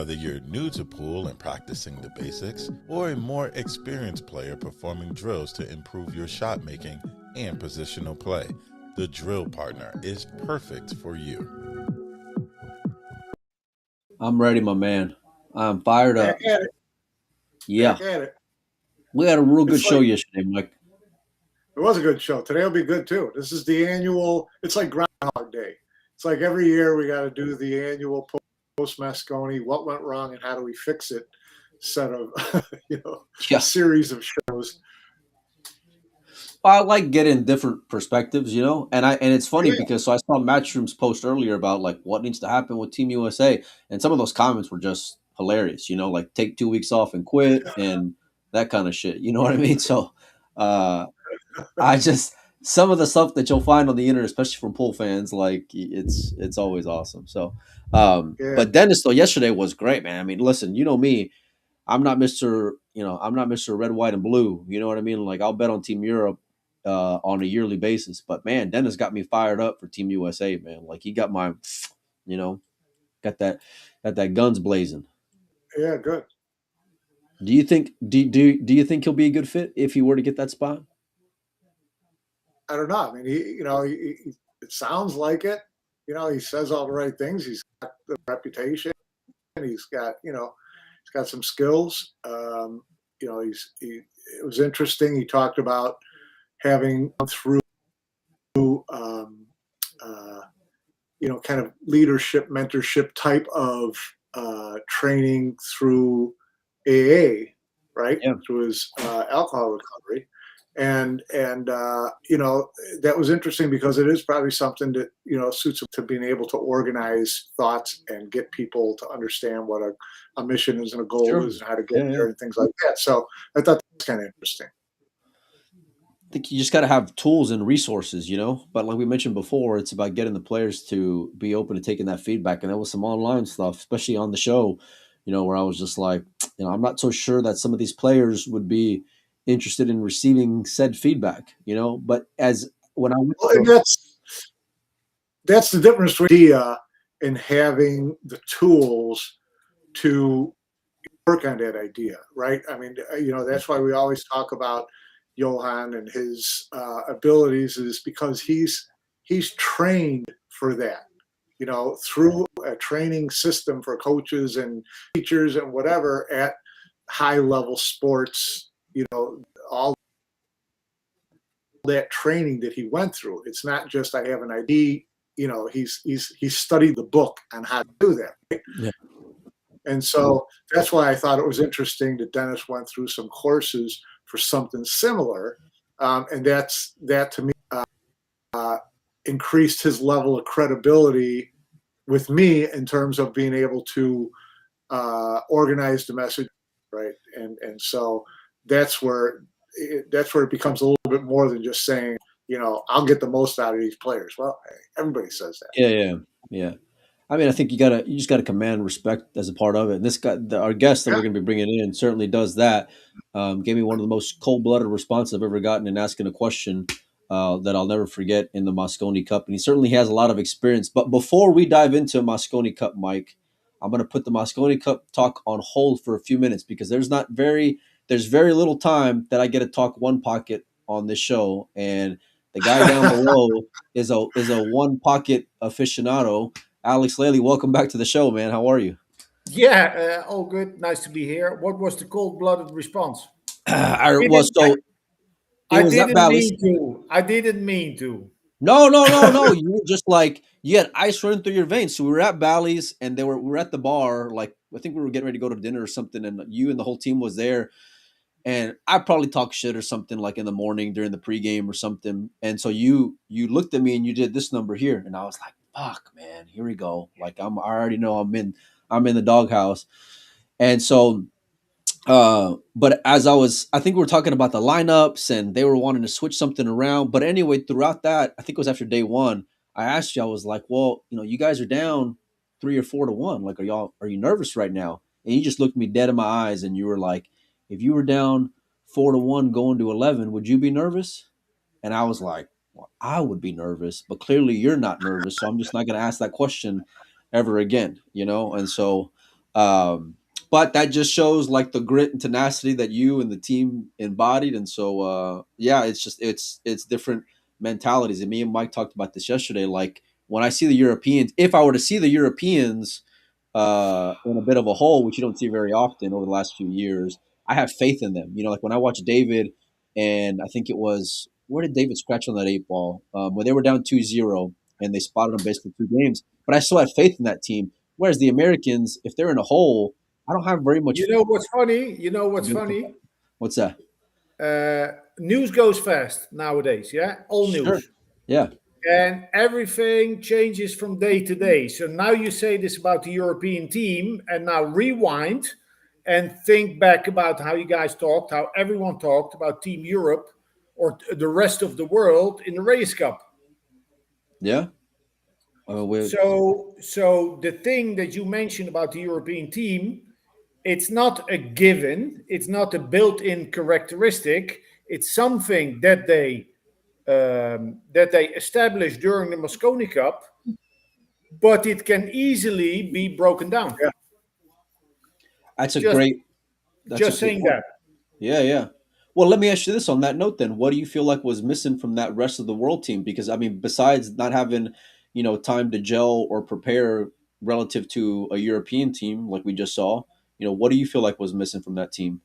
Whether you're new to pool and practicing the basics, or a more experienced player performing drills to improve your shot making and positional play, the Drill Partner is perfect for you. I'm ready, my man. I'm fired Back up. at it. Yeah, Back at it. we had a real good It's show like yesterday, Mike. it was a good show. Today will be good too. This is the annual. It's like Groundhog Day. It's like every year we got to do the annual post Mosconi. What went wrong and how do we fix it? Set of Yeah, series of shows. I like getting different perspectives, and it's funny Yeah, because so I saw Matchroom's post earlier about like what needs to happen with Team USA, and some of those comments were just hilarious, like take 2 weeks off and quit and that kind of shit. You know what I mean? So, uh, I just some of the stuff that you'll find on the internet, especially from pool fans, like it's always awesome. So, yeah, but Dennis though yesterday was great, man. I mean, listen, you know me, I'm not Mister Red, White, and Blue. You know what I mean? Like I'll bet on Team Europe on a yearly basis, but man, Dennis got me fired up for Team USA, man. Like he got my, you know, got that guns blazing. yeah. Good. Do you think he'll be a good fit if he were to get that spot? I don't know. I mean, it sounds like it. He says all the right things. He's got the reputation. He's got he's got some skills. It was interesting. He talked about having gone through um, uh, kind of leadership, mentorship type of training through AA, right? Yeah, Through his alcohol recovery. And that was interesting because it is probably something that suits him to being able to organize thoughts and get people to understand what a mission is and a goal sure. is and how to get Yeah, yeah. there and things like that. So I thought that was kind of interesting. Think you just got to have tools and resources, But like we mentioned before, it's about getting the players to be open to taking that feedback. And there was some online stuff, especially on the show, where I was just like, I'm not so sure that some of these players would be interested in receiving said feedback, But as when I went Well, and to, that's the difference between and having the tools to work on that idea, right? I mean, that's why we always talk about Johan and his abilities, is because he's trained for that. Through a training system for coaches and teachers and whatever at high level sports. All that training that he went through. It's not just I have an idea. He's studied the book on how to do that. Right? yeah, And so that's why I thought it was interesting that Dennis went through some courses for something similar, and that to me uh, increased his level of credibility with me in terms of being able to organize the message, right? And so that's where it becomes a little bit more than just saying, I'll get the most out of these players. Well, hey, everybody says that. yeah, yeah, yeah. I mean, I think you just gotta command respect as a part of it. And this guy, our guest that Yeah, we're gonna be bringing in, certainly does that. Gave me one of the most cold blooded responses I've ever gotten in asking a question that I'll never forget in the Mosconi Cup, and he certainly has a lot of experience. But before we dive into Mosconi Cup, Mike, I'm gonna put the Mosconi Cup talk on hold for a few minutes because there's very little time that I get to talk one pocket on this show, and the guy down below is a one pocket aficionado. Alex Lely, welcome back to the show, man. How are you? Yeah, all good. Nice to be here. What was the cold-blooded response? I was Didn't so it I was at didn't Bally's. mean to. I didn't mean to. No, no, no, no. You were just like you had ice running through your veins. So we were at Bally's and we were at the bar. Like I think we were getting ready to go to dinner or something, and you and the whole team was there. And I probably talked shit or something like in the morning during the pregame or something. And so you looked at me and you did this number here, and I was like, "Fuck, man, here we go." Like I already know I'm in the doghouse, and so but as I think we were talking about the lineups and they were wanting to switch something around. But anyway, throughout that, I think it was after day one, I asked you, I was like, well, you guys are down 3 or 4 to 1. Like, are you nervous right now? And you just looked me dead in my eyes and you were like, if you were down 4 to 1 going to 11, would you be nervous? And I was like, well, I would be nervous, but clearly you're not nervous. So I'm just not going to ask that question ever again, And so Um, but that just shows like the grit and tenacity that you and the team embodied. And so, yeah, it's different mentalities. And me and Mike talked about this yesterday. Like when I see the Europeans, if I were to see the Europeans in a bit of a hole, which you don't see very often over the last few years, I have faith in them. You know, like when I watch David, and I think it was where did David scratch on that eight ball when they were down 2-0 and they spotted him basically 2 games. But I still had faith in that team. Whereas the Americans, if they're in a hole, I don't have very much. You know what's funny? You know what's Faith. funny? What's that? News goes fast nowadays. Yeah, all Sure. news. Yeah. And everything changes from day to day. So now you say this about the European team, and now rewind and think back about how you guys talked, how everyone talked about Team Europe or the rest of the world in the Race Cup. Yeah. So the thing that you mentioned about the European team, it's not a given, it's not a built-in characteristic. It's something that they established during the Mosconi Cup, but it can easily be broken down. Yeah. That's a Just great. That's a just great saying point. that. Yeah, yeah. Well, let me ask you this on that note then. What do you feel like was missing from that rest of the world team? Because I mean, besides not having, time to gel or prepare relative to a European team like we just saw, what do you feel like was missing from that team?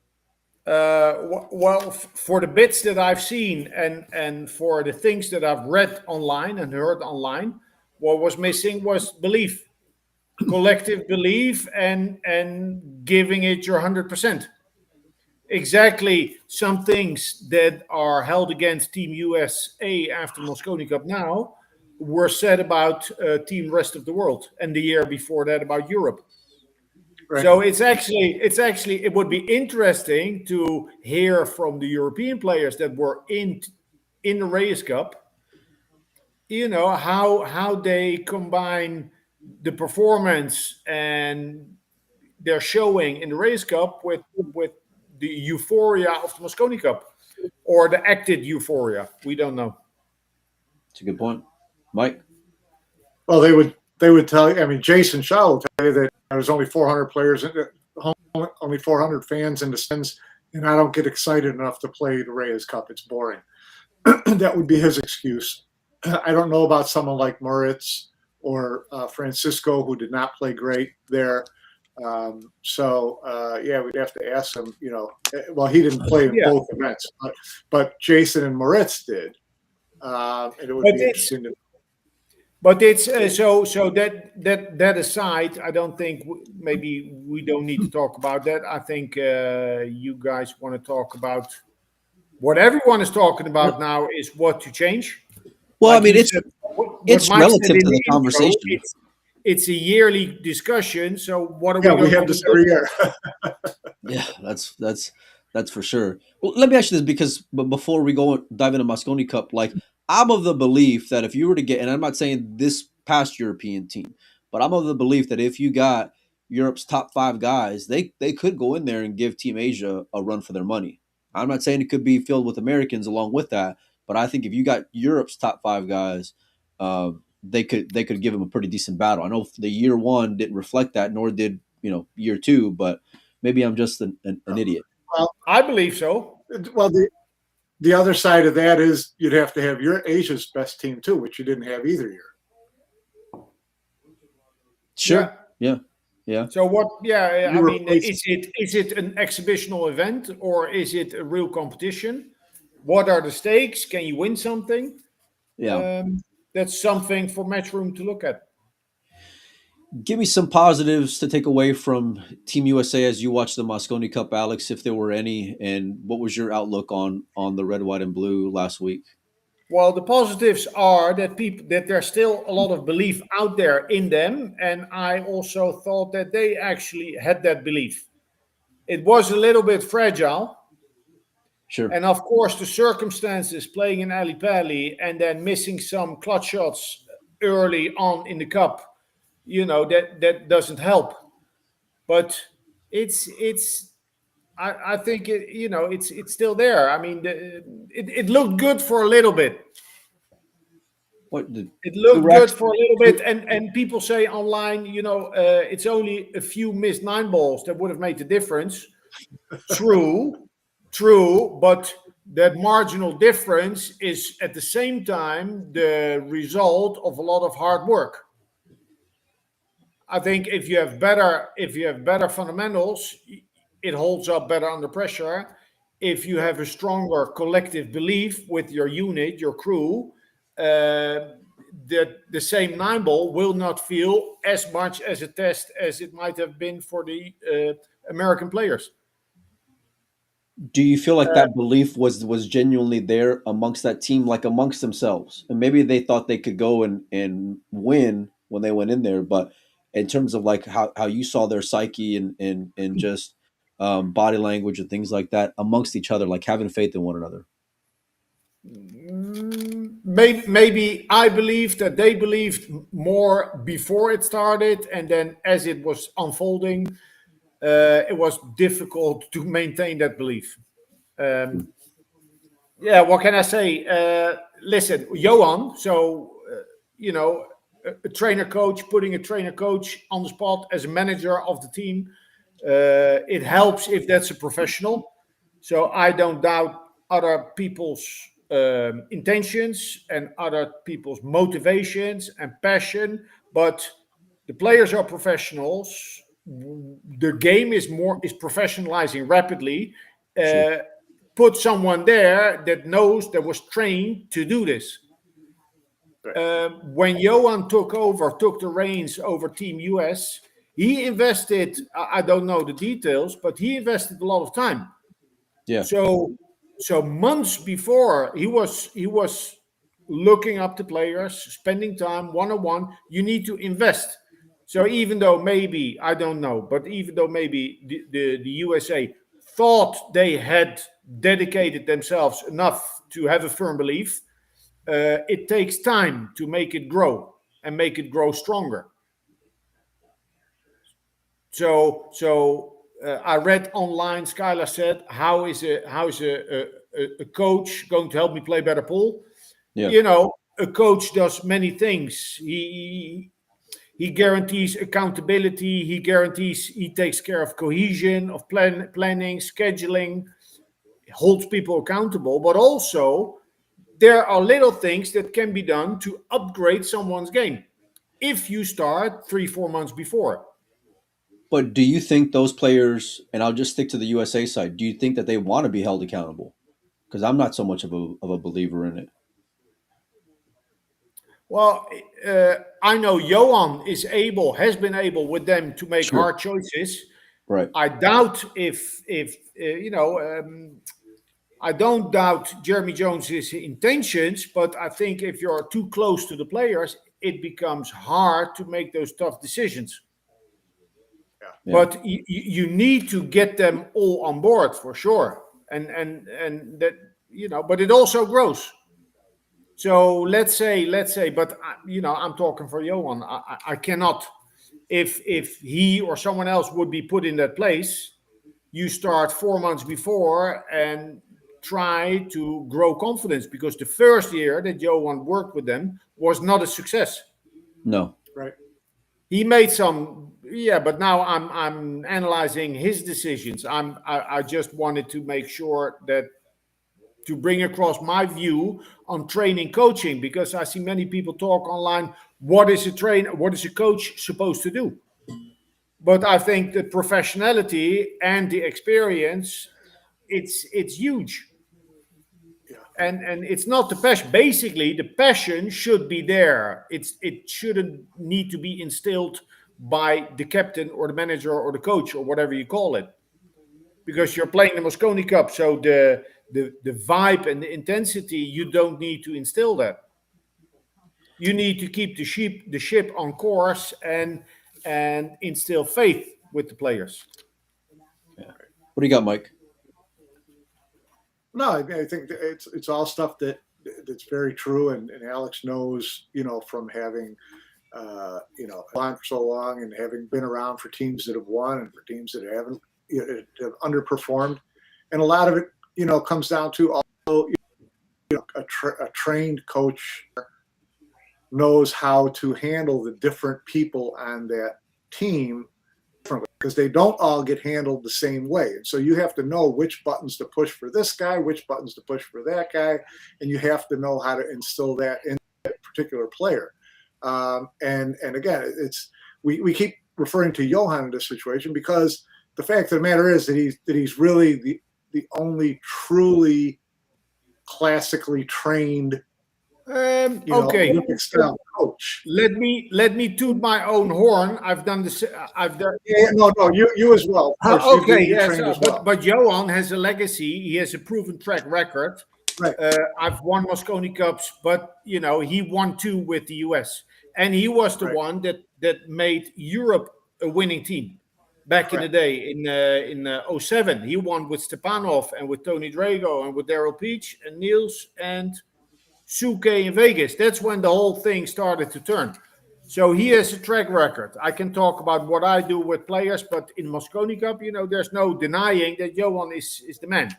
Well, for the bits that I've seen and for the things that I've read online and heard online, what was missing was belief, collective belief, and giving it your 100%. Exactly, some things that are held against Team USA after Mosconi Cup now were said about Team Rest of the World, and the year before that about Europe. Right. So it's actually it would be interesting to hear from the European players that were in the Race Cup, how they combine the performance and they're showing in the Race Cup with the euphoria of the Mosconi Cup, or the acted euphoria. We don't know. It's a good point. Mike? Well, they would tell you. I mean, Jason Shaw will tell you that there's only 400 players, only 400 fans in the stands, and I don't get excited enough to play the Reyes Cup. It's boring. That would be his excuse. I don't know about someone like Moritz or Francisco, who did not play great there. Yeah, we'd have to ask him. Well, he didn't play in Yeah, both events, but Jason and Moritz did, and it would but be it's interesting to. but it's so that aside, I don't think maybe we don't need to talk about that. I think you guys want to talk about what everyone is talking about now is what to change. Well, I Like mean, you it's said, what it's Mike said relative in to the the intro, conversation. it's a yearly discussion. So what are we Yeah, we going to have do? this every year. Yeah, that's for sure. Well, let me ask you this because before we go dive into Mosconi Cup, like I'm of the belief that if you were to get, and I'm not saying this past European team, but I'm of the belief that if you got Europe's top five guys, they could go in there and give Team Asia a run for their money. I'm not saying it could be filled with Americans along with that, but I think if you got Europe's top five guys, they could give them a pretty decent battle. I know the year one didn't reflect that, nor did year two, but maybe I'm just an idiot. Well, I believe so. well, the other side of that is you'd have to have your Asia's best team too, which you didn't have either year. Sure. Yeah. Yeah. Yeah. So what? Yeah, You I mean, replace is it an exhibitional event or is it a real competition? What are the stakes? Can you win something? Yeah. Um, that's something for Matchroom to look at. Give me some positives to take away from Team USA as you watch the Mosconi Cup, Alex, if there were any, and what was your outlook on the red, white, and blue last week? Well, the positives are that there's still a lot of belief out there in them, and I also thought that they actually had that belief. It was a little bit fragile, Sure. and of course, the circumstances playing in Ali Pali and then missing some clutch shots early on in the cup, that doesn't help. But it's I think it's still there. I mean, it looked good for a little bit. What the It looked Rex? good for a little bit, and people say online, it's only a few missed 9 balls that would have made the difference. True, but that marginal difference is at the same time the result of a lot of hard work. I think if you have better fundamentals, it holds up better under pressure. If you have a stronger collective belief with your unit, your crew, the same 9 ball will not feel as much as a test as it might have been for the American players. Do you feel like that belief was genuinely there amongst that team, like amongst themselves, and maybe they thought they could go and win when they went in there, but in terms of like how you saw their psyche and just body language and things like that amongst each other, like having faith in one another. Maybe I believe that they believed more before it started, and then as it was unfolding, it was difficult to maintain that belief. Yeah, what can I say? Listen, Johan. So a trainer coach putting a trainer coach on the spot as a manager of the team. It helps if that's a professional. So I don't doubt other people's intentions and other people's motivations and passion, but the players are professionals. The game is professionalizing rapidly. Sure. Put someone there that knows, that was trained to do this. When Johan took the reins over Team US, he invested, I don't know the details, but he invested a lot of time. Yeah. So months before, he was looking up the players, spending time one-on-one. You need to invest. So even though maybe, I don't know, but even though maybe the USA thought they had dedicated themselves enough to have a firm belief, it takes time to make it grow and make it grow stronger. So I read online. Skylar said, "How is a coach going to help me play better pool?" Yeah. A coach does many things. He guarantees accountability. He takes care of cohesion, of planning, scheduling, holds people accountable, but also there are little things that can be done to upgrade someone's game if you start 3-4 months before. But do you think those players, and I'll just stick to the USA side, do you think that they want to be held accountable? Because I'm not so much of a believer in it. Well, I know Johan has been able with them to make Sure. hard choices. Right. I doubt I don't doubt Jeremy Jones's intentions, but I think if you're too close to the players, it becomes hard to make those tough decisions. Yeah. But you need to get them all on board for sure, and that but it also grows. So let's say, but I'm talking for Johan. I cannot, if he or someone else would be put in that place, you start 4 months before and try to grow confidence, because the first year that Johan worked with them was not a success. No. Right. He made some, but now I'm analyzing his decisions. I just wanted to make sure that to bring across my view on training coaching, because I see many people talk online. What is a coach supposed to do? But I think the professionality and the experience, it's huge. Yeah. And it's not the passion. Basically, the passion should be there. It shouldn't need to be instilled by the captain or the manager or the coach or whatever you call it, because you're playing the Mosconi Cup. So the vibe and the intensity, you don't need to instill that. You need to keep the ship on course and instill faith with the players. Yeah. What do you got, Mike? No, I think it's all stuff that's very true, and Alex knows, from having on for so long and having been around for teams that have won and for teams that haven't, have underperformed, and a lot of it, comes down to also a trained coach knows how to handle the different people on that team because they don't all get handled the same way. And so you have to know which buttons to push for this guy, which buttons to push for that guy, and you have to know how to instill that in that particular player. And again, we keep referring to Johan in this situation because the fact of the matter is that he's really the only truly classically trained Okay. Olympic style coach. Let me toot my own horn. I've done this. I've done. Yeah, no, you as well. Of course, Okay, you yes, trained as well. but Johan has a legacy. He has a proven track record. Right. I've won Mosconi Cups, but he won 2 with the US, and he was the one that made Europe a winning team back in the day in 07. He won with Stepanov and with Tony Drago and with Daryl Peach and Niels and Suke in Vegas. That's when the whole thing started to turn. So he has a track record. I can talk about what I do with players, but in Mosconi Cup, there's no denying that Johan is the man.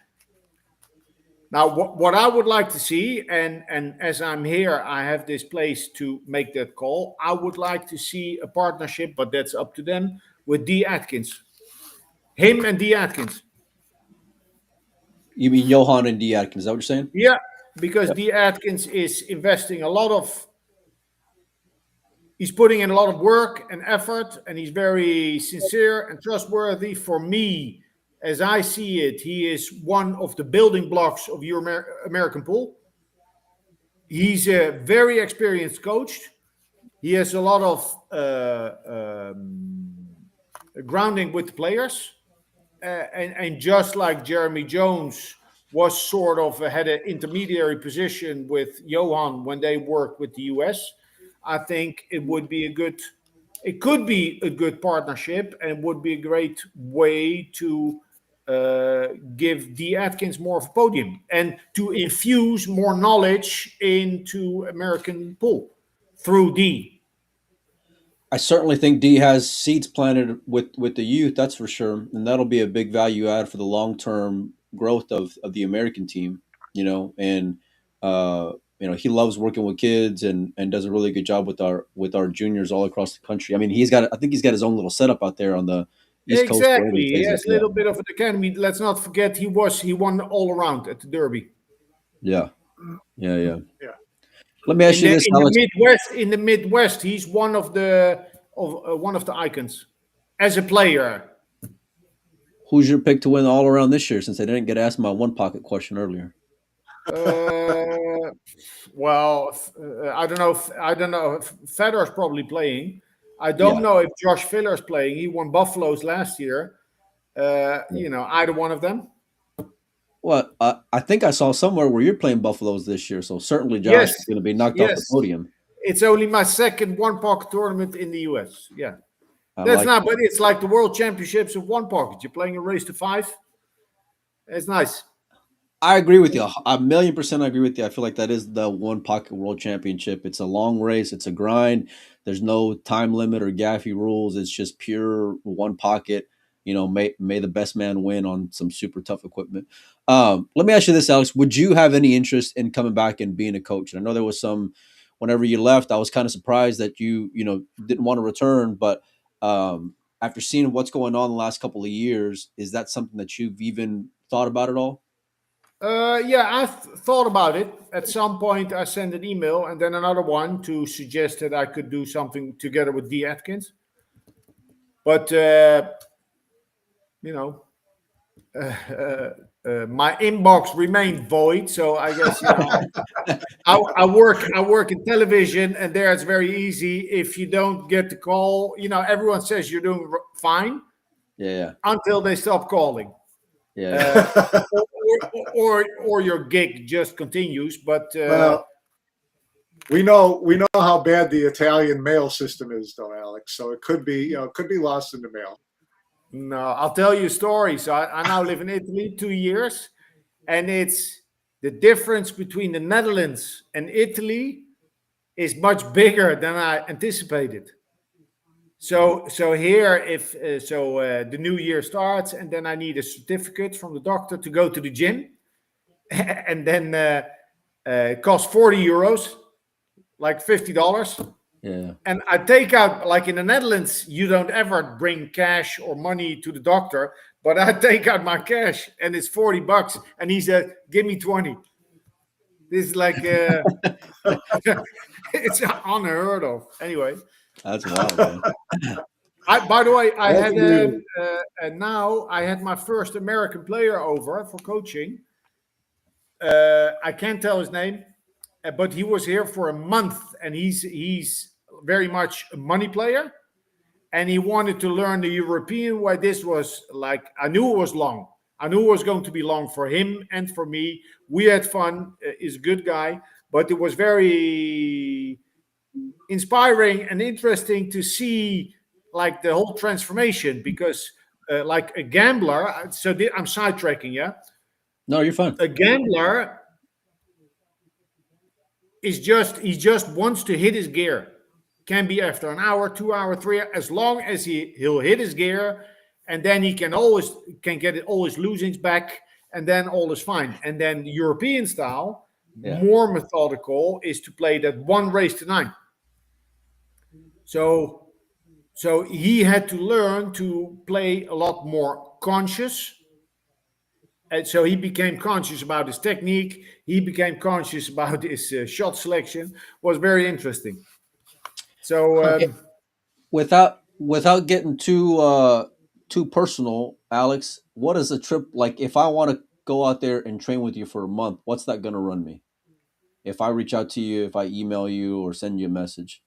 Now, what I would like to see, and as I'm here, I have this place to make that call. I would like to see a partnership, but that's up to them, with D. Atkins. Him and D. Atkins. You mean Johan and D. Atkins? Is that what you're saying? Yeah, because D. Atkins is investing a lot of. He's putting in a lot of work and effort, and he's very sincere and trustworthy. For me, as I see it, he is one of the building blocks of your American pool. He's a very experienced coach. He has a lot of grounding with the players. And just like Jeremy Jones was sort of had an intermediary position with Johan when they worked with the US, I think it could be a good partnership, and it would be a great way to give D. Atkins more of a podium and to infuse more knowledge into American pool through D. I certainly think D has seeds planted with the youth, that's for sure, and that'll be a big value add for the long term growth of the American team. And he loves working with kids and does a really good job with our juniors all across the country. I mean, I think he's got his own little setup out there on the East Coast. Exactly, he has a little bit of an academy. Let's not forget he won all around at the Derby. Yeah. Let me ask you this, Alex. In the Midwest, he's one of the icons as a player. Who's your pick to win all around this year? Since I didn't get asked my one pocket question earlier. Well, I don't know. Federer's probably playing. I don't know if Josh Filler's playing. He won Buffalo's last year. Either one of them. Well, I think I saw somewhere where you're playing Buffaloes this year, so certainly Josh is going to be knocked off the podium. It's only my second one pocket tournament in the US. Yeah, but it's like the World Championships of one pocket. You're playing a race to 5. It's nice. I agree with you. 1,000,000% I agree with you. I feel like that is the one pocket world championship. It's a long race. It's a grind. There's no time limit or gaffy rules. It's just pure one pocket. May the best man win on some super tough equipment. Let me ask you this, Alex. Would you have any interest in coming back and being a coach? And I know there was some, whenever you left, I was kind of surprised that you didn't want to return. But after seeing what's going on the last couple of years, is that something that you've even thought about at all? I've thought about it. At some point, I sent an email and then another one to suggest that I could do something together with D. Atkins. But, my inbox remained void. So I guess, I work in television, and there it's very easy. If you don't get the call, everyone says you're doing fine. Yeah. Until they stop calling. Yeah. Or your gig just continues, but we know how bad the Italian mail system is, though, Alex. So it could be lost in the mail. No, I'll tell you a story. So I now live in Italy 2 years, and it's the difference between the Netherlands and Italy is much bigger than I anticipated. So here, the new year starts, and then I need a certificate from the doctor to go to the gym, and then it costs €40. like $50. Yeah. And I take out, like in the Netherlands, you don't ever bring cash or money to the doctor, but I take out my cash and it's $40. And he said, give me 20. This is like, it's unheard of. Anyway, That's wild, man. by the way, I That's had, amazing. and now I had my first American player over for coaching. I can't tell his name, but he was here for a month, and he's very much a money player, and he wanted to learn the European way. This was like, I knew it was long. I knew it was going to be long for him and for me. We had fun. He's a good guy, but it was very inspiring and interesting to see like the whole transformation because like a gambler. I'm sidetracking, yeah. No, you're fine. A gambler is just he just wants to hit his gear. Can be after an hour, 2 hour, 3 hours, as long as he'll hit his gear, and then he can get all his losings back, and then all is fine. And then European style, Yeah. more methodical, is to play that one race to nine. So he had to learn to play a lot more conscious. And so he became conscious about his technique. He became conscious about his shot selection. Was very interesting. So Without getting too personal, Alex, what is a trip like? If I want to go out there and train with you for a month, what's that gonna run me? If I reach out to you, if I email you or send you a message.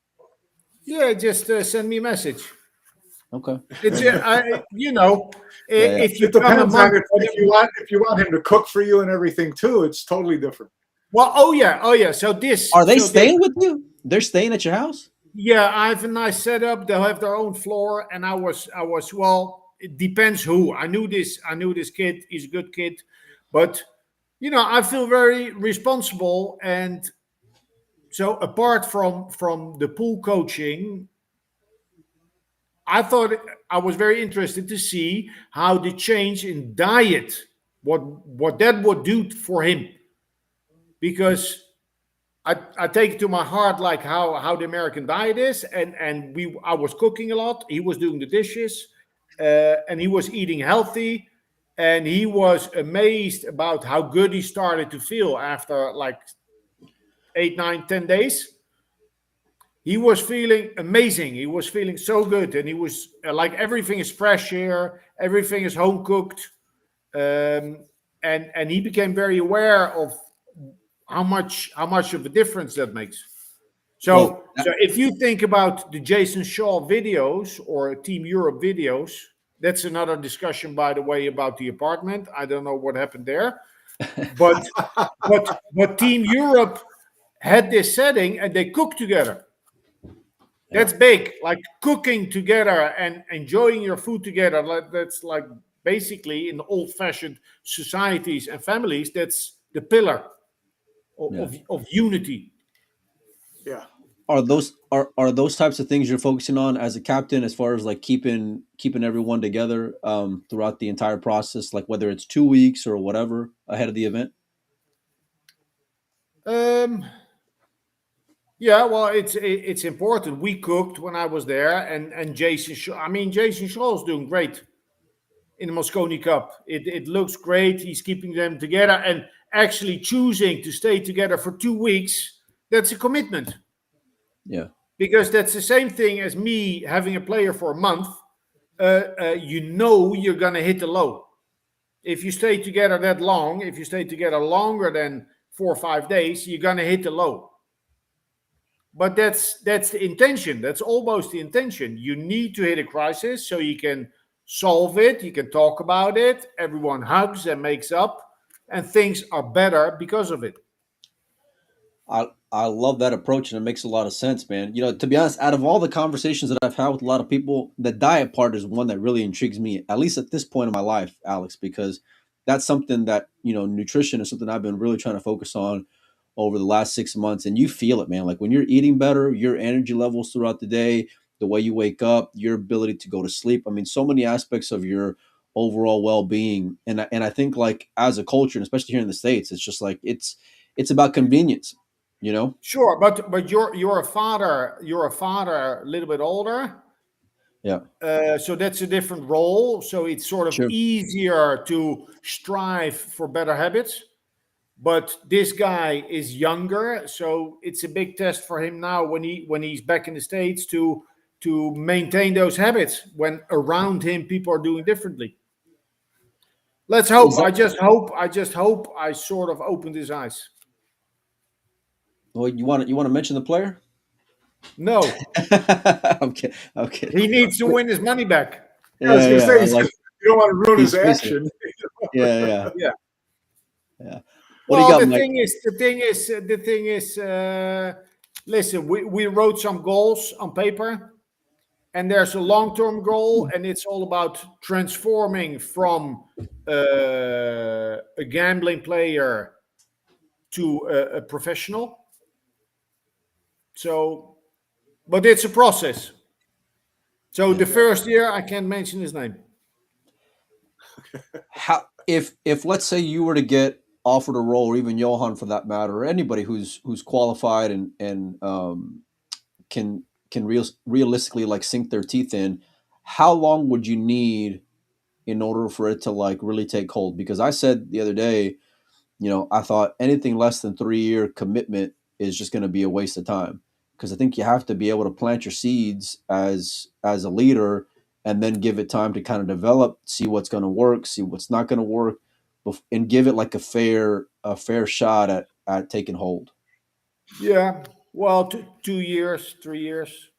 yeah, just send me a message. Okay. It's Yeah, yeah. if you It come a depends on month. if you want him to cook for you and everything too. It's totally different. Well, oh yeah. So this. Are they so staying with you? They're staying at your house? Yeah, I have a nice setup. They'll have their own floor, and I was well. It depends who. I knew this kid. He's a good kid, but I feel very responsible. And so, apart from the pool coaching, I thought I was very interested to see how the change in diet, what that would do for him, because I take it to my heart, like how the American diet is, and I was cooking a lot. He was doing the dishes, and he was eating healthy, and he was amazed about how good he started to feel after like 8, 9, 10 days. He was feeling amazing. He was feeling so good, and he was like everything is fresh here, everything is home cooked, and he became very aware of how much of a difference that makes. Well, So if you think about the Jason Shaw videos or Team Europe videos, that's another discussion, by the way, about the apartment. I don't know what happened there, but but Team Europe had this setting and they cooked together. That's big, like cooking together and enjoying your food together. That's like basically in old-fashioned societies and families. That's the pillar yeah. of unity. Yeah. Are those types of things you're focusing on as a captain, as far as like keeping everyone together throughout the entire process, like whether it's 2 weeks or whatever ahead of the event? Um, yeah, well, it's important. We cooked when I was there, and Jason Shaw. I mean, Jason Shaw is doing great in the Mosconi Cup. It looks great. He's keeping them together and actually choosing to stay together for 2 weeks. That's a commitment, Yeah. because that's the same thing as me having a player for a month. You're gonna hit the low if you stay together that long. If you stay together longer than 4 or 5 days, you're gonna hit the low. But that's the intention. That's almost the intention. You need to hit a crisis so you can solve it. You can talk about it. Everyone hugs and makes up, and things are better because of it. I love that approach, and it makes a lot of sense, man. To be honest, out of all the conversations that I've had with a lot of people, the diet part is one that really intrigues me, at least at this point in my life, Alex, because that's something that, nutrition is something I've been really trying to focus on over the last 6 months. And you feel it, man. Like when you're eating better, your energy levels throughout the day, the way you wake up, your ability to go to sleep. I mean, so many aspects of your overall well-being. And I think like as a culture, and especially here in the States, it's just like it's about convenience. You know? Sure, but you're a father. You're a father, a little bit older. Yeah. So that's a different role. So it's sort of Sure. easier to strive for better habits. But this guy is younger, so it's a big test for him now when he's back in the States to maintain those habits when around him people are doing differently. Let's hope. I just hope I sort of opened his eyes. Well, you want to mention the player? No, Okay. Okay. he needs to win his money back. I was Yeah, going to yeah. say, I like you don't want to ruin his he's facing. action. Yeah, yeah, Yeah. yeah. What do you Well, got, the Mike? thing is. Listen, we wrote some goals on paper, and there's a long-term goal, and it's all about transforming from a gambling player to a professional. So, but it's a process. So Yeah. the first year, I can't mention his name. How if let's say you were to get offered a role, or even Johan for that matter, or anybody who's qualified and can realistically like sink their teeth in, how long would you need in order for it to like really take hold? Because I said the other day, I thought anything less than 3 year commitment is just going to be a waste of time, because I think you have to be able to plant your seeds as a leader and then give it time to kind of develop, see what's going to work, see what's not going to work, and give it like a fair shot at taking hold. Yeah, well, 2 years, 3 years.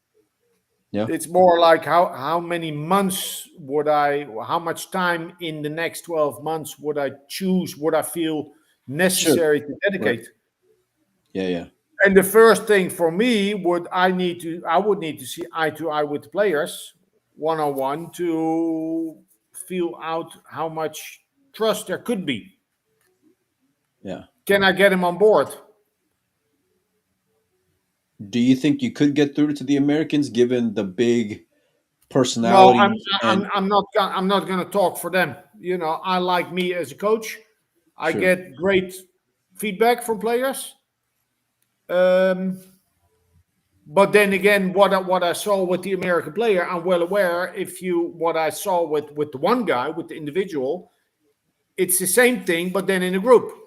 Yeah, It's more like how many months would how much time in the next 12 months would I choose, would I feel sure, necessary to right. dedicate? Yeah, yeah, And the first thing for me I would need to see eye to eye with the players, one on one, to feel out how much trust there could be. yeah. Can I get him on board? Do you think you could get through to the Americans given the big No, personalities and I'm not going to talk for them. I like me as a coach. I sure, get great feedback from players. Um, but then again, what I saw with the American player, I'm well aware. What I saw with the one guy, with the individual, it's the same thing, but then in a group.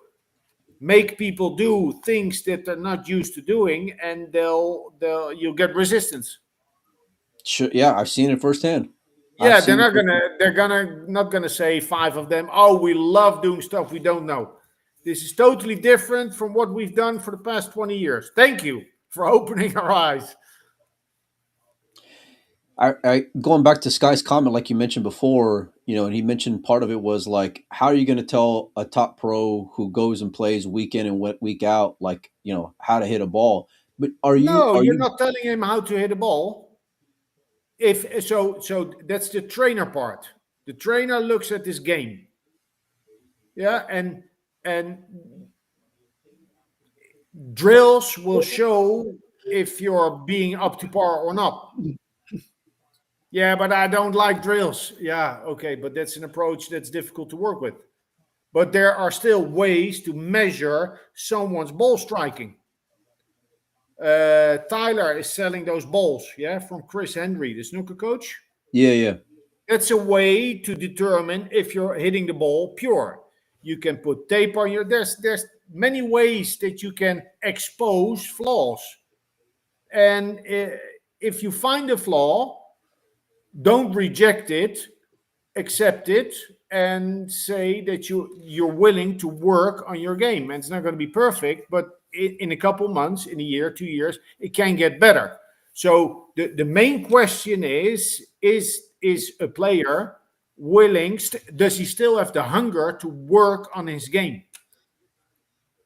Make people do things that they're not used to doing, and you'll get resistance. sure. Yeah, I've seen it firsthand. I've Yeah, seen it firsthand. they're not gonna say five of them, oh, we love doing stuff we don't know. This is totally different from what we've done for the past 20 years. Thank you for opening our eyes. I going back to Sky's comment, like you mentioned before, and he mentioned part of it was like, how are you going to tell a top pro who goes and plays week in and week out, like, how to hit a ball? But are you No, are you're you not telling him how to hit a ball. If so that's the trainer part. The trainer looks at this game. Yeah, and drills will show if you're being up to par or not. Yeah, but I don't like drills. Yeah, okay, but that's an approach that's difficult to work with. But there are still ways to measure someone's ball striking. Tyler is selling those balls, yeah, from Chris Henry, the snooker coach. yeah. That's a way to determine if you're hitting the ball pure. You can put tape on your. There's many ways that you can expose flaws, and if you find a flaw, don't reject it, accept it, and say that you're willing to work on your game. And it's not going to be perfect, but in a couple months, in a year, 2 years, it can get better. So the main question is a player willing? Does he still have the hunger to work on his game?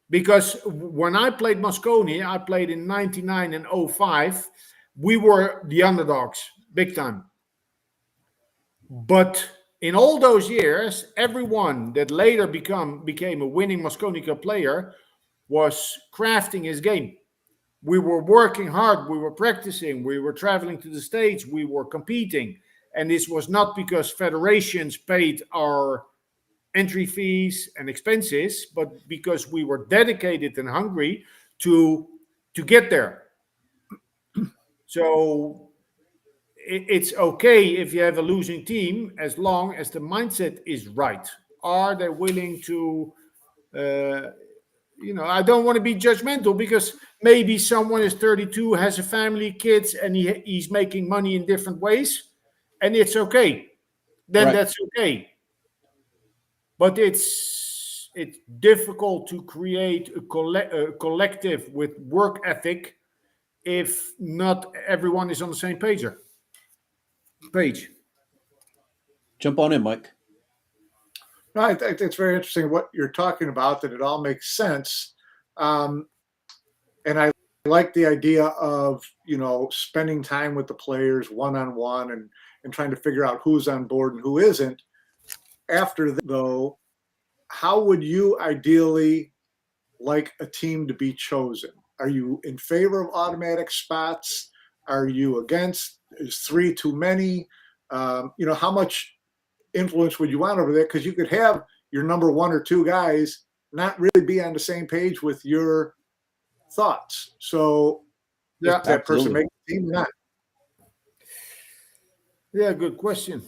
Because when I played Mosconi, I played in 99 and 05, we were the underdogs, big time. But in all those years, everyone that later became a winning Mosconi Cup player was crafting his game. We were working hard, we were practicing, we were traveling to the States, we were competing. And this was not because federations paid our entry fees and expenses, but because we were dedicated and hungry to to get there. So it's okay if you have a losing team as long as the mindset is right. Are they willing to, I don't want to be judgmental because maybe someone is 32, has a family, kids, and he's making money in different ways, and it's okay. Then Right. that's okay. But it's difficult to create a collective with work ethic if not everyone is on the same page. Jump on in, Mike. No, I think it's very interesting what you're talking about, that it all makes sense. And I like the idea of, spending time with the players one-on-one and trying to figure out who's on board and who isn't. After that, though, how would you ideally like a team to be chosen? Are you in favor of automatic spots? Are you against? Is 3 too many? How much influence would you want over there? Because you could have your number 1 or 2 guys not really be on the same page with your thoughts. So does that person make the team or not? Yeah, good question.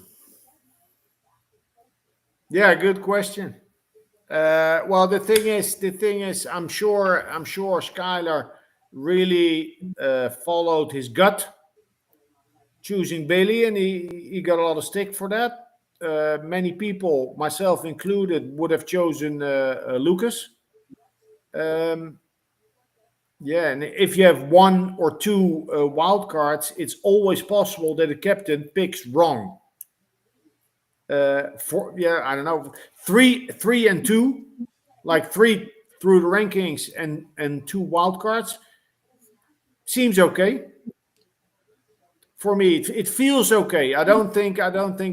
Well, the thing is, I'm sure Skylar really followed his gut, choosing Bailey, and he got a lot of stick for that. Many people, myself included, would have chosen Lucas. And if you have 1 or 2 wild cards, it's always possible that a captain picks wrong. I don't know, 3 and 2, like 3 through the rankings and 2 wild cards seems okay. For me, it feels okay. I don't think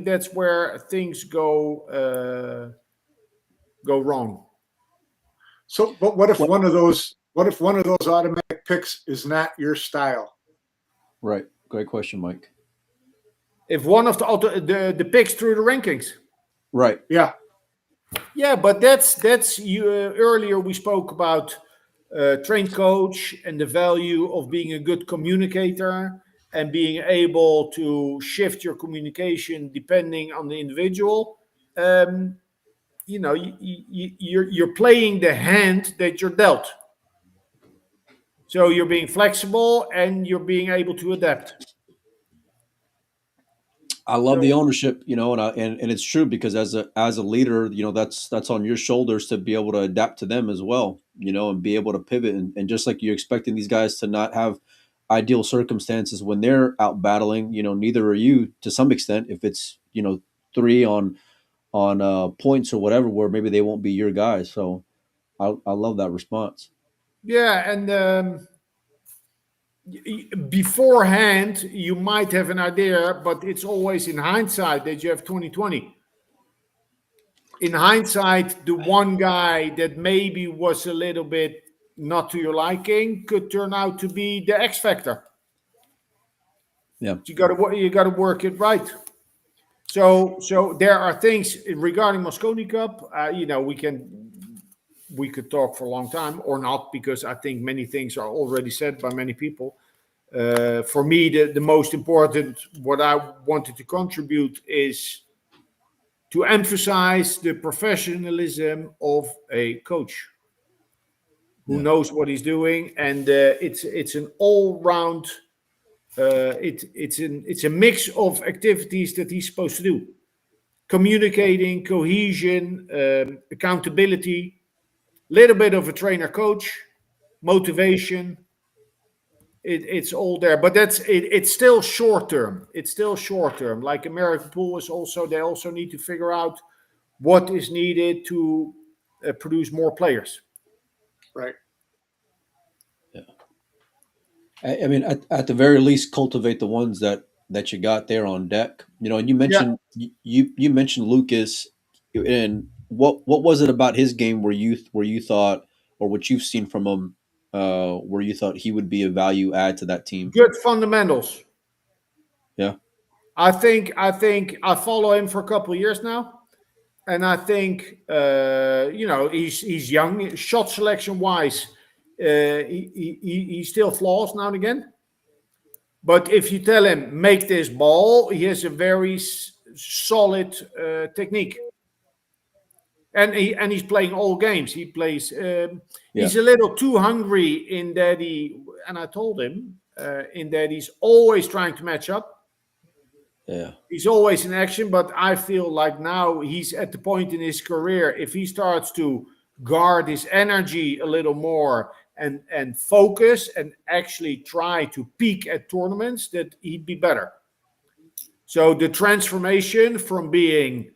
that's where things go wrong. So, but what if one of those automatic picks is not your style? Right. Great question, Mike. If one of the picks through the rankings. Right. Yeah. Yeah, but that's you. Earlier we spoke about trained coach and the value of being a good communicator and being able to shift your communication depending on the individual. You're playing the hand that you're dealt. So you're being flexible and you're being able to adapt. I love the ownership, and it's true because as a leader, that's on your shoulders to be able to adapt to them as well, and be able to pivot. And just like you're expecting these guys to not have ideal circumstances when they're out battling, neither are you to some extent. If it's 3 on points or whatever, where maybe they won't be your guys. So I love that response. Yeah, and beforehand you might have an idea, but it's always in hindsight that you have 2020. In hindsight, the one guy that maybe was a little bit not to your liking could turn out to be the X factor. Yeah, you got to work it right. So there are things regarding Mosconi Cup. We could talk for a long time or not, because I think many things are already said by many people. For me, the most important, what I wanted to contribute is to emphasize the professionalism of a coach who knows what he's doing, and it's an all-round. It's a mix of activities that he's supposed to do: communicating, cohesion, accountability, little bit of a trainer-coach, motivation. It's all there, but it's still short term. It's still short term. Like American Pool is also, they also need to figure out what is needed to produce more players. Right. Yeah. I mean, at the very least, cultivate the ones that you got there on deck. And you mentioned you mentioned Lucas, and what was it about his game where you thought, or what you've seen from him, where you thought he would be a value add to that team? Good fundamentals. Yeah. I think I follow him for a couple of years now, and I think he's young. Shot selection wise, he still flaws now and again. But if you tell him make this ball, he has a very solid technique, and he's playing all games. He plays. He's a little too hungry in that and I told him in that he's always trying to match up. Yeah. He's always in action, but I feel like now he's at the point in his career, if he starts to guard his energy a little more and focus and actually try to peak at tournaments, that he'd be better. So the transformation from being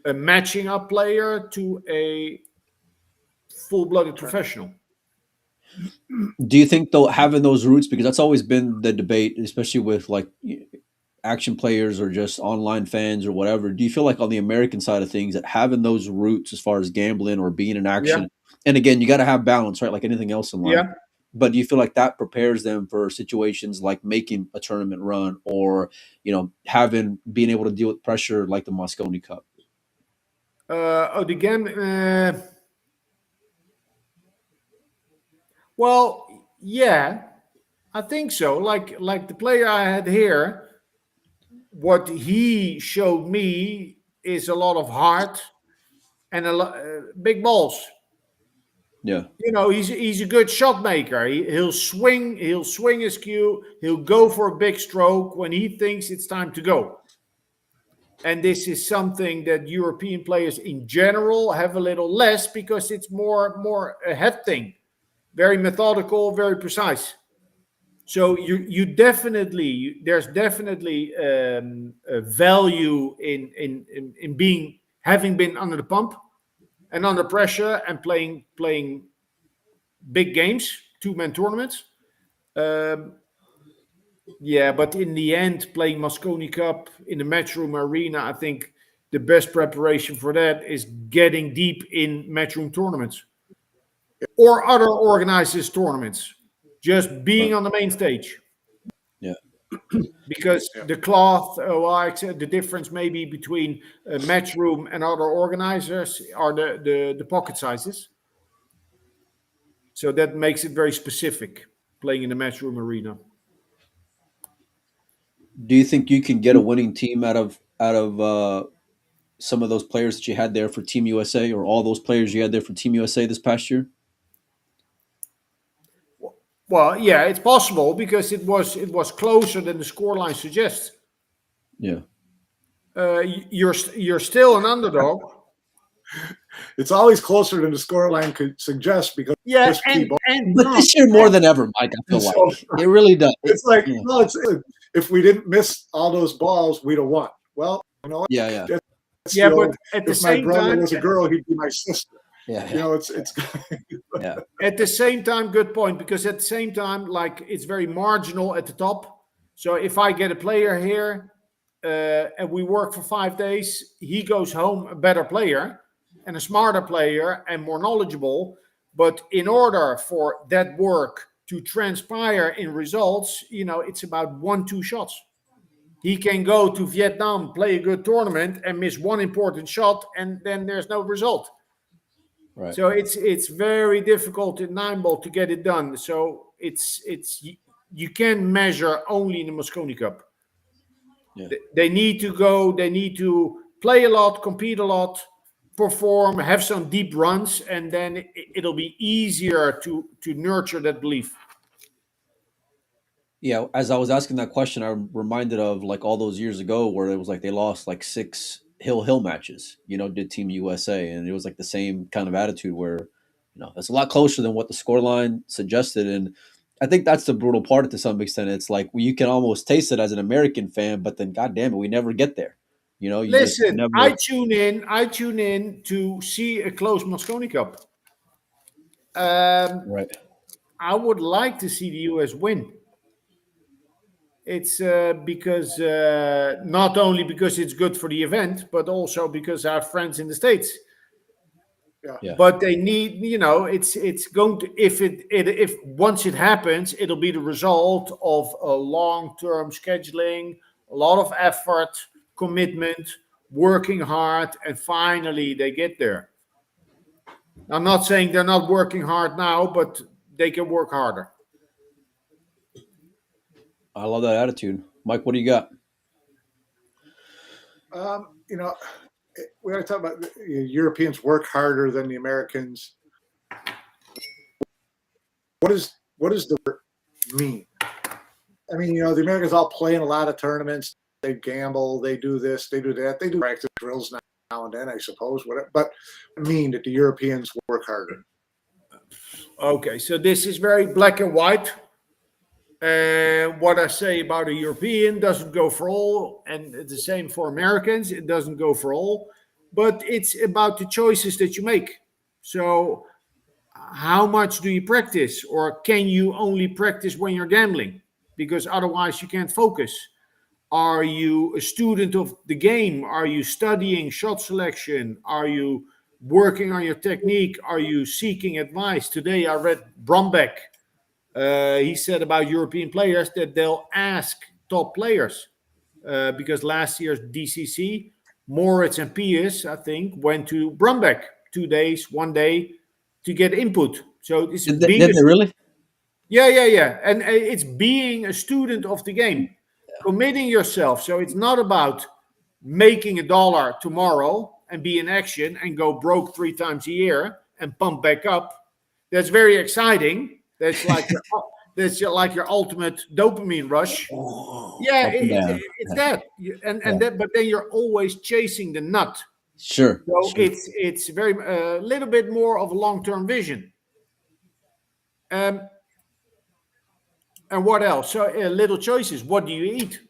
a matching up player to a full-blooded professional. Do you think though having those roots, because that's always been the debate, especially with like action players or just online fans or whatever, do you feel like on the American side of things that having those roots as far as gambling or being in action, and again, you got to have balance, right? Like anything else in life. Yeah. But do you feel like that prepares them for situations like making a tournament run or, being able to deal with pressure like the Mosconi Cup? The game. Well, yeah, I think so. Like the player I had here, what he showed me is a lot of heart and big balls. Yeah. He's a good shot maker. He'll swing his cue. He'll go for a big stroke when he thinks it's time to go. And this is something that European players in general have a little less because it's more a head thing, very methodical, very precise. So there's definitely a value in having been under the pump and under pressure and playing big games, 2-man tournaments. But in the end, playing Mosconi Cup in the Matchroom Arena, I think the best preparation for that is getting deep in Matchroom tournaments or other organizers' tournaments. Just being on the main stage. Yeah. Because the cloth, the difference maybe between Matchroom and other organizers are the pocket sizes. So that makes it very specific, playing in the Matchroom arena. Do you think you can get a winning team out of some of those players that you had there for Team USA, or all those players you had there for Team USA this past year? Well, yeah, it's possible because it was closer than the scoreline suggests. Yeah. You're still an underdog. It's always closer than the scoreline could suggest because but this year more than ever, Mike. I feel like it really does. It's like if we didn't miss all those balls, we'd have won. Well, Yeah. But at the if my same brother time, was a girl, he'd be my sister. Yeah. It's Yeah. At the same time, good point, because at the same time, like it's very marginal at the top. So if I get a player here and we work for 5 days, he goes home a better player and a smarter player and more knowledgeable. But in order for that work to transpire in results, it's about 1-2 shots. He can go to Vietnam, play a good tournament, and miss one important shot, and then there's no result. Right. So it's very difficult in 9-ball to get it done. So it's you can measure only in the Mosconi Cup. Yeah. They need to go. They need to play a lot, compete a lot, perform, have some deep runs, and then it'll be easier to nurture that belief. Yeah, as I was asking that question, I'm reminded of like all those years ago where it was like they lost like 6 hill matches, did Team USA, and it was like the same kind of attitude where, it's a lot closer than what the scoreline suggested, and I think that's the brutal part to some extent. It's like you can almost taste it as an American fan, but then God damn it, we never get there. Listen, never... I tune in to see a close Mosconi Cup. Right. I would like to see the US win. It's because not only because it's good for the event, but also because I have friends in the States. Yeah. But they need, it's going to, if once it happens, it'll be the result of a long-term scheduling, a lot of effort, commitment, working hard, and finally they get there. I'm not saying they're not working hard now, but they can work harder. I love that attitude. Mike, what do you got? You know, we always talk about Europeans work harder than the Americans. What does the word mean? I mean, you know, the Americans all play in a lot of tournaments. They gamble. They do this. They do that. They do practice drills now and then, I suppose. Whatever. But I mean that the Europeans work harder. Okay, so this is very black and white. What I say about a European doesn't go for all, and the same for Americans. It doesn't go for all, but it's about the choices that you make. So, how much do you practice, or can you only practice when you're gambling? Because otherwise, you can't focus. Are you a student of the game? Are you studying shot selection? Are you working on your technique? Are you seeking advice? Today, I read Brombeck. He said about European players that they'll ask top players because last year's DCC, Moritz and Pius, I think, went to Brumbeck 2 days, 1 day to get input. So it's being Did they really? yeah, and it's being a student of the game, committing yourself. So it's not about making $1 tomorrow and be in action and go broke 3 times a year and pump back up. That's very exciting. That's like your ultimate dopamine rush. Yeah, Up and down. it's that, that. But then you're always chasing the nut. Sure. So Sure. it's very a little bit more of a long-term vision. And what else? So little choices. What do you eat?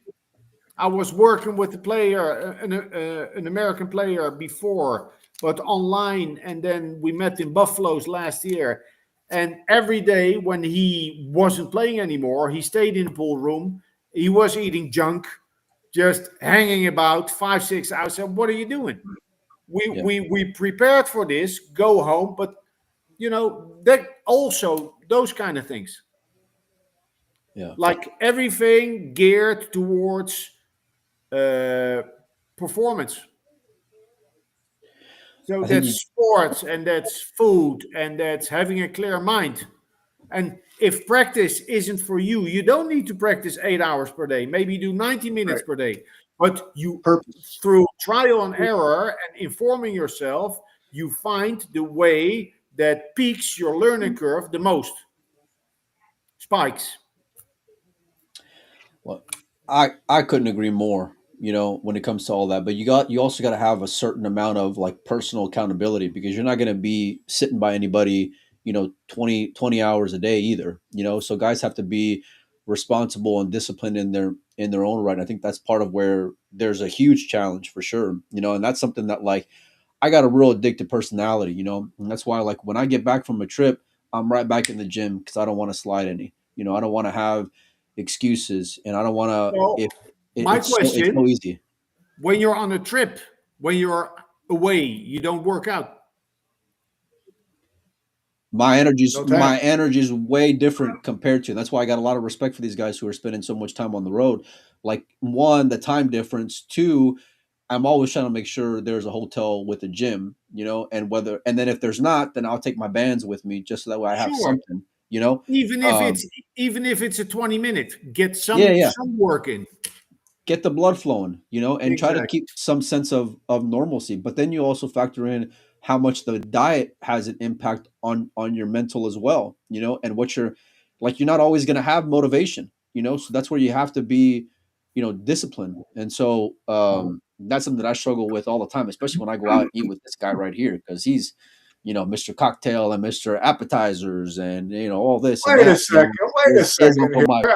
I was working with a player, an American player before, but online, and then we met in Buffalo's last year. And every day when he wasn't playing anymore, he stayed in the pool room. He was eating junk, just hanging about 5-6 hours. I said, what are you doing? We prepared for this, go home, but that also those kind of things. Yeah. Like everything geared towards performance. So that's sports, and that's food, and that's having a clear mind. And if practice isn't for you, you don't need to practice 8 hours per day. Maybe do 90 minutes per day. But you, through trial and error and informing yourself, you find the way that peaks your learning curve the most. Spikes. Well, I couldn't agree more, when it comes to all that. But you also got to have a certain amount of like personal accountability, because you're not going to be sitting by anybody, 20 hours a day either, So guys have to be responsible and disciplined in their own right. And I think that's part of where there's a huge challenge for sure, and that's something that like I got a real addictive personality, and that's why like when I get back from a trip, I'm right back in the gym because I don't want to slide any. I don't want to have excuses, and I don't want to. So, my It's question: so easy. when you're on a trip, when you're away, you don't work out. My energy's No time. my energy is way different compared to. That's why I got a lot of respect for these guys who are spending so much time on the road. Like one, the time difference. Two, I'm always trying to make sure there's a hotel with a gym, and then if there's not, then I'll take my bands with me just so that way I have Sure. something, Even if it's a 20-minute, get some Yeah. some work in. Get the blood flowing, and try to Exactly. keep some sense of normalcy. But then you also factor in how much the diet has an impact on your mental as well, and what you're like. You're not always going to have motivation, so that's where you have to be, disciplined. And so that's something that I struggle with all the time, especially when I go out and eat with this guy right here, because he's, Mr. Cocktail and Mr. Appetizers and all this. Wait and a that, second. Wait a second. Uncle Mike.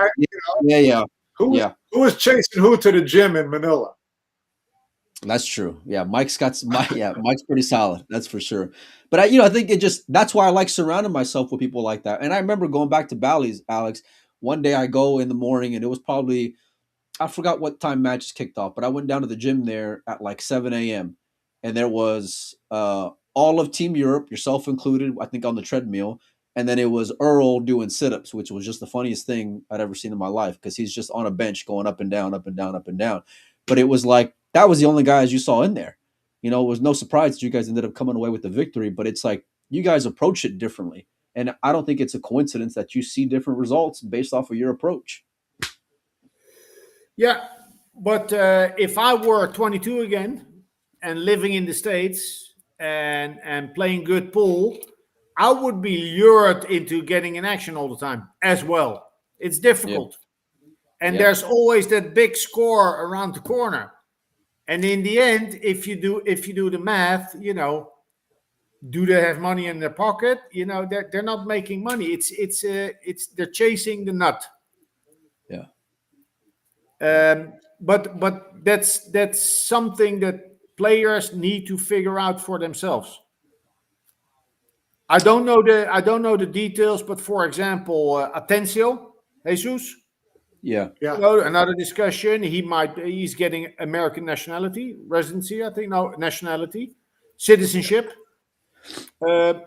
Yeah. Who was chasing who to the gym in Manila? That's true. Yeah, Mike's pretty solid. That's for sure. But I think that's why I like surrounding myself with people like that. And I remember going back to Bally's, Alex. One day I go in the morning, and it was probably, I forgot what time matches kicked off, but I went down to the gym there at like 7 a.m. and there was all of Team Europe, yourself included, I think on the treadmill, and then it was Earl doing sit-ups, which was just the funniest thing I'd ever seen in my life, because he's just on a bench going up and down, up and down, up and down. But it was like that was the only guys you saw in there. It was no surprise that you guys ended up coming away with the victory, but it's like you guys approach it differently. And I don't think it's a coincidence that you see different results based off of your approach. Yeah, but if I were 22 again and living in the States and playing good pool, I would be lured into getting in action all the time as well. It's Yeah. difficult. And Yeah. there's always that big score around the corner. And in the end, if you do the math, do they have money in their pocket? They're not making money. It's they're chasing the nut. Yeah. But that's something that players need to figure out for themselves. I don't know the details, but for example, Atencio Jesus, Yeah. Yeah. another discussion. He's getting American nationality, residency, I think. No, nationality, citizenship.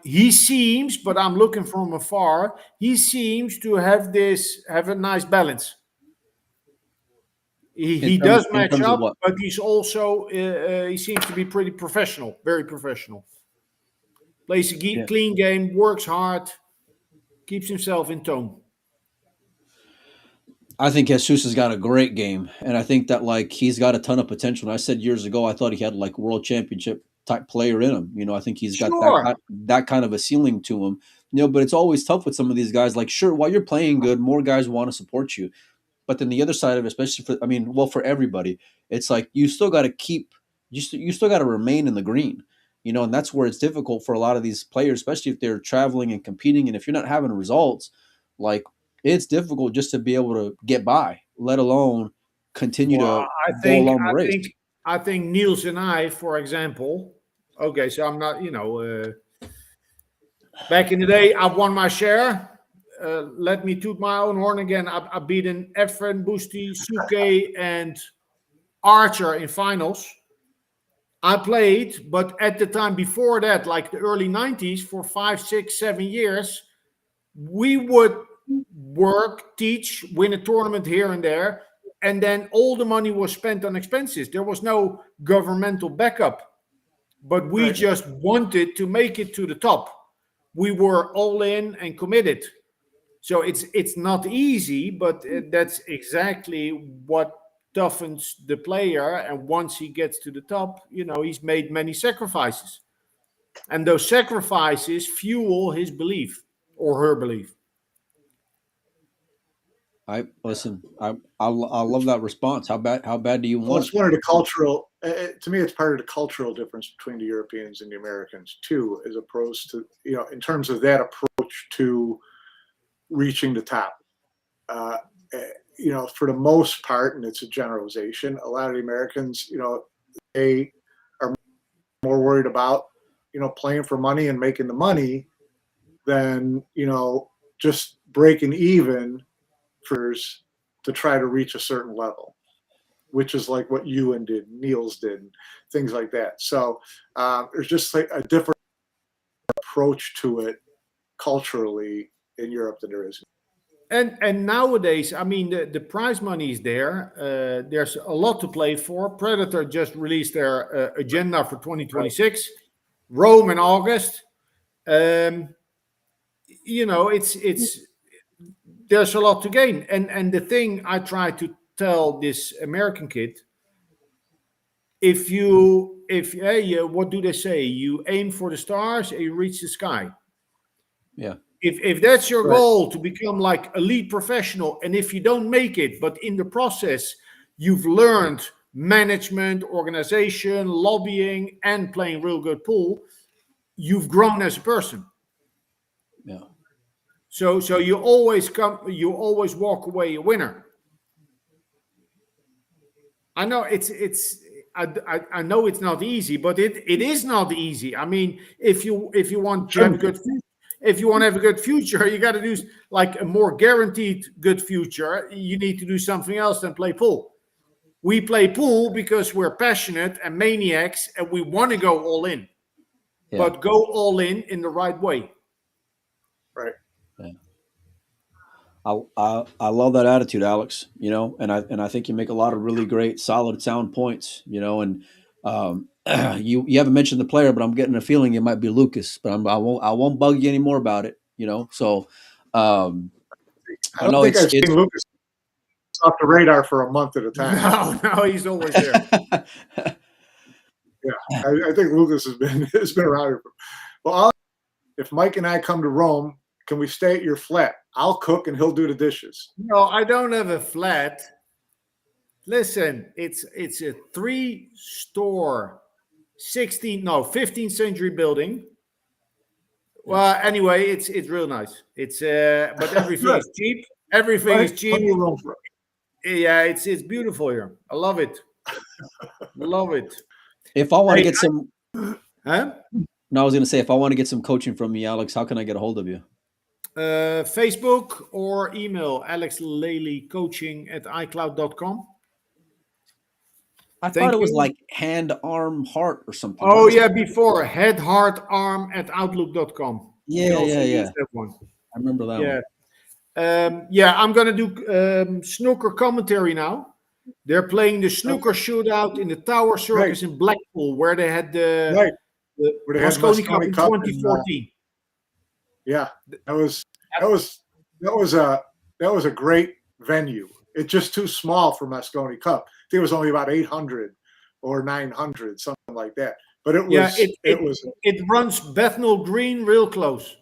He seems, but I'm looking from afar. He seems to have a nice balance. He does In match terms of up, what? but he's also he seems to be pretty professional, very professional. Plays a Yeah. clean game, works hard, keeps himself in tone. I think Jesus has got a great game, and I think that like he's got a ton of potential. And I said years ago, I thought he had like world championship type player in him. I think he's got Sure. that kind of a ceiling to him. But it's always tough with some of these guys. Like, sure, while you're playing good, more guys want to support you. But then the other side of it, especially for everybody, it's like you still got to you still got to remain in the green. And that's where it's difficult for a lot of these players, especially if they're traveling and competing, and if you're not having results, like it's difficult just to be able to get by, let alone continue Well, to I go think along the I race. think I think Niels and I, for example. Okay, so I'm not, back in the day, I won my share. Let me toot my own horn again. I beaten Efren, Busti, Suke, and Archer in finals. I played, but at the time before that, like the early 90s, for 5, 6, 7 years, we would work, teach, win a tournament here and there, and then all the money was spent on expenses. There was no governmental backup, but we Right. just wanted to make it to the top. We were all in and committed. So it's not easy, but that's exactly what toughens the player. And once he gets to the top, he's made many sacrifices, and those sacrifices fuel his belief or her belief. I listen. I love that response. How bad do you Well, want it's it? one of the cultural. To me, it's part of the cultural difference between the Europeans and the Americans too, as opposed to in terms of that approach to reaching the top. Uh, for the most part, and it's a generalization, a lot of the Americans, they are more worried about playing for money and making the money than just breaking even for to try to reach a certain level, which is like what Ewan did, Niels did, things like that. So there's just like a different approach to it culturally in Europe than there is. And nowadays, I mean, the prize money is there. There's a lot to play for. Predator just released their agenda for 2026. Rome in August. Um, it's there's a lot to gain. And the thing I try to tell this American kid, what do they say? You aim for the stars and you reach the sky. Yeah. If that's your Right. goal, to become like elite professional, and if you don't make it, but in the process you've learned management, organization, lobbying, and playing real good pool, you've grown as a person. Yeah. So you always walk away a winner. I know I know it's not easy, but it is not easy. I mean, if you want to have a good future, you got to do like a more guaranteed good future. You need to do something else than play pool. We play pool because we're passionate and maniacs, and we want to go all in. Yeah. But go all in the right way. Right. Yeah. I love that attitude, Alex. And I think you make a lot of really great, solid, sound points. And you haven't mentioned the player, but I'm getting a feeling it might be Lucas. But I won't bug you anymore about it. So, I don't no, think I've it's seen Lucas off the radar for a month at a time. No, he's always there. Yeah, I think Lucas has been around here. Well, if Mike and I come to Rome, can we stay at your flat? I'll cook and he'll do the dishes. No, I don't have a flat. Listen, it's a 3-store 15th century building. Well, anyway, it's real nice. It's but everything is cheap. Everything is cheap. Plenty of room for it. Yeah, it's beautiful here. I love it. Love it. if I want to get some, Huh? no, I was going to say, if I want to get some coaching from you, Alex, how can I get a hold of you? Facebook or email alexlelycoaching@icloud.com. I thought it was like hand, arm, heart or something. Oh, yeah, before headheartarm@outlook.com. Yeah. Use that one. I remember that one. Yeah, I'm going to do snooker commentary now. They're playing the snooker shootout in the Tower Circus in Blackpool, where they had the Mosconi Cup in 2014. Yeah, that was a great venue. It's just too small for Mosconi Cup. I think it was only about 800 or 900, something like that. But it was it runs Bethnal Green real close.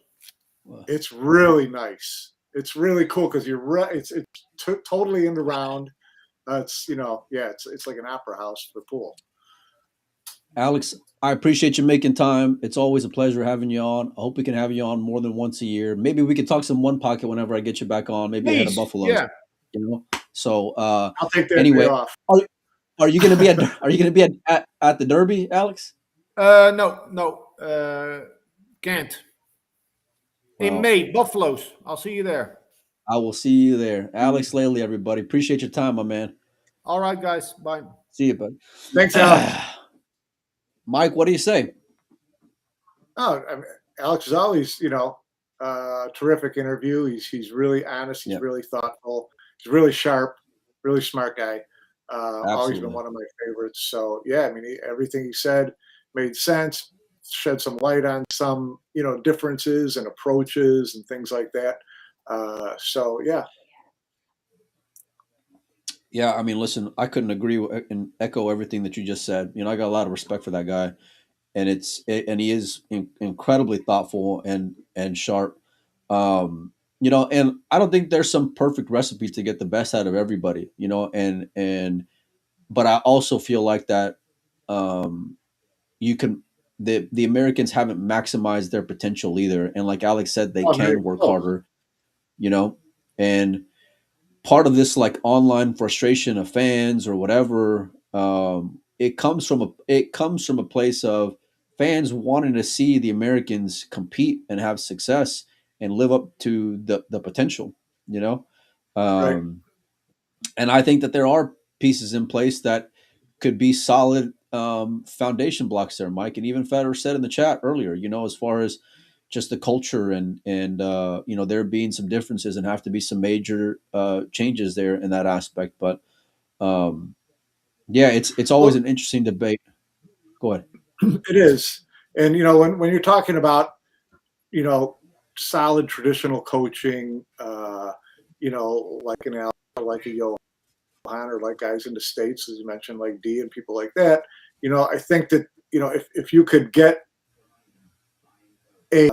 It's really nice. It's really cool because it's totally in the round. It's like an opera house for pool. Alex, I appreciate you making time. It's always a pleasure having you on. I hope we can have you on more than once a year. Maybe we could talk some one pocket whenever I get you back on. Maybe ahead of Buffalo. Yeah. So I'll take that anyway, day off. Are you going to be at the Derby, Alex? No. Can't. In May, Buffalo's. I'll see you there. I will see you there. Alex Lely, everybody. Appreciate your time, my man. All right, guys. Bye. See you, bud. Thanks, Alex. Mike, what do you say? Oh, I mean, Alex is always, terrific interview. He's really honest. He's really thoughtful. He's really sharp, really smart guy. Always been one of my favorites. So yeah, I mean, everything he said made sense. Shed some light on some, differences and approaches and things like that. So yeah. Yeah, I mean, listen, I couldn't agree and echo everything that you just said. I got a lot of respect for that guy, and he is incredibly thoughtful and sharp. And I don't think there's some perfect recipe to get the best out of everybody. But I also feel like that you can. The Americans haven't maximized their potential either, and like Alex said, they can work harder. And part of this like online frustration of fans or whatever, it comes from a place of fans wanting to see the Americans compete and have success and live up to the potential, Right. And I think that there are pieces in place that could be solid foundation blocks there, Mike. And even Federer said in the chat earlier, as far as just the culture and there being some differences and have to be some major changes there in that aspect. But it's always an interesting debate. Go ahead. It is. And, when you're talking about, solid traditional coaching, like an Al, like a Johan, or like guys in the States, as you mentioned, like D and people like that, I think that, if you could get a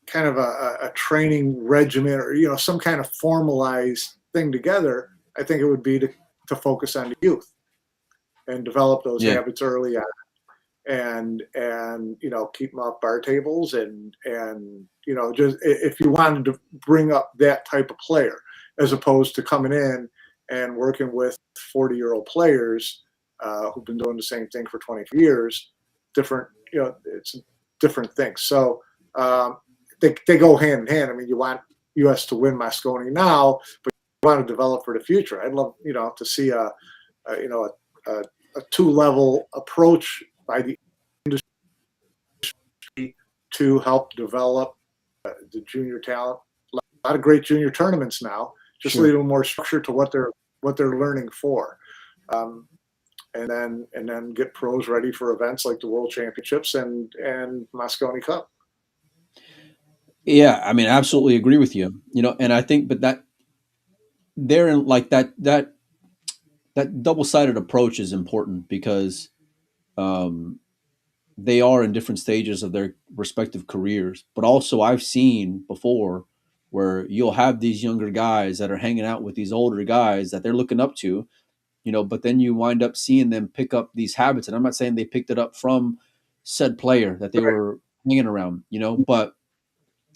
kind of a training regimen or, some kind of formalized thing together, I think it would be to focus on the youth and develop those habits early on. And keep them off bar tables and just if you wanted to bring up that type of player as opposed to coming in and working with 40-year-old players who've been doing the same thing for 20 years, it's different things. So they go hand in hand. I mean, you want U.S. to win Mosconi now, but you want to develop for the future. I'd love to see a two-level approach by the industry to help develop the junior talent. A lot of great junior tournaments now, just a little more structure to what they're learning for, and then get pros ready for events like the World Championships and Mosconi Cup. Yeah, I mean, I absolutely agree with you. And I think, but that they're in like that double sided approach is important because um, they are in different stages of their respective careers. But also, I've seen before where you'll have these younger guys that are hanging out with these older guys that they're looking up to, but then you wind up seeing them pick up these habits. And I'm not saying they picked it up from said player that they Right. were hanging around, but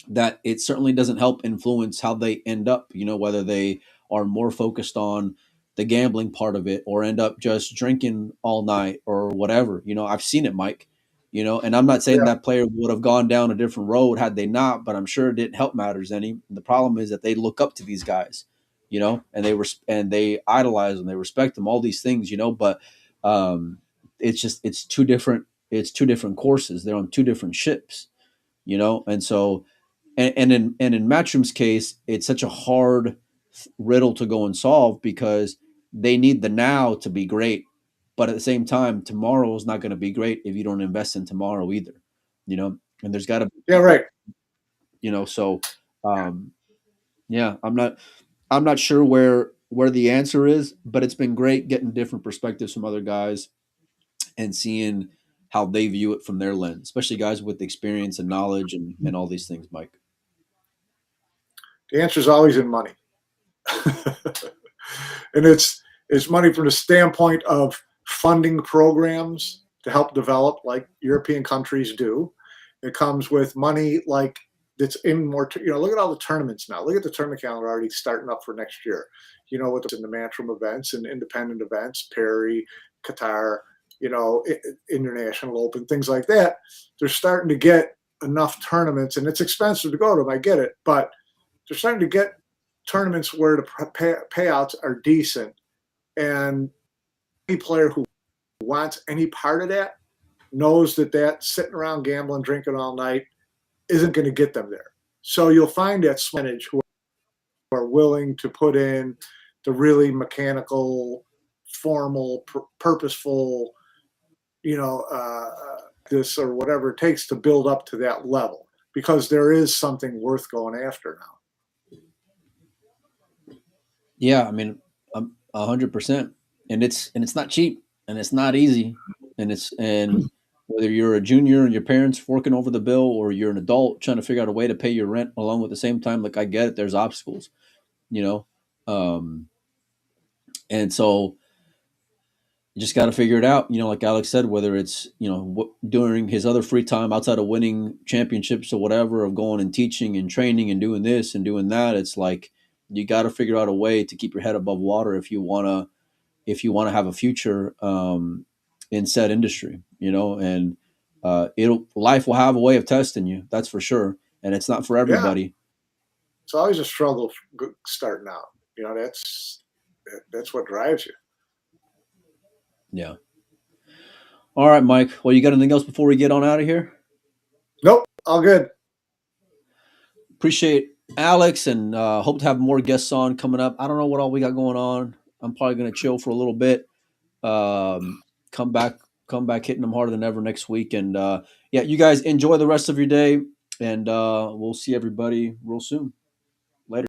that it certainly doesn't help influence how they end up, whether they are more focused on the gambling part of it or end up just drinking all night or whatever. I've seen it, Mike, and I'm not saying Yeah. that player would have gone down a different road had they not, but I'm sure it didn't help matters any. The problem is that they look up to these guys, and they idolize them, they respect them, all these things, but um, it's two different courses. They're on two different ships, and so and in Matchroom's case, it's such a hard riddle to go and solve because they need the now to be great, but at the same time, tomorrow is not going to be great if you don't invest in tomorrow either. And there's got to, Yeah. Right. so um, yeah, I'm not sure where the answer is, but it's been great getting different perspectives from other guys and seeing how they view it from their lens, especially guys with experience and knowledge and all these things, Mike. The answer is always in money. And it's money from the standpoint of funding programs to help develop like European countries do. It comes with money like that's in more, look at all the tournaments now. Look at the tournament calendar already starting up for next year. What's in the Matchroom events and independent events, Perry, Qatar, International Open, things like that. They're starting to get enough tournaments, and it's expensive to go to them. I get it, but they're starting to get tournaments where the payouts are decent, and any player who wants any part of that knows that sitting around gambling, drinking all night isn't going to get them there. So you'll find that percentage who are willing to put in the really mechanical, formal, purposeful, this or whatever it takes to build up to that level, because there is something worth going after now. Yeah, I mean, 100%, and it's not cheap, and it's not easy, and whether you're a junior and your parents forking over the bill, or you're an adult trying to figure out a way to pay your rent along with the same time, like I get it, there's obstacles, you know, um, and so you just got to figure it out, like Alex said, whether it's during his other free time outside of winning championships or whatever, of going and teaching and training and doing this and doing that. It's like you got to figure out a way to keep your head above water if you want to have a future in said industry, and life will have a way of testing you, that's for sure, and it's not for Yeah, everybody. it's always a struggle starting out. That's what drives you. Yeah. All right, Mike. Well, you got anything else before we get on out of here? Nope, all good. Appreciate Alex, and hope to have more guests on coming up. I don't know what all we got going on. I'm probably going to chill for a little bit. Um, come back, hitting them harder than ever next week. And yeah, you guys enjoy the rest of your day, and we'll see everybody real soon.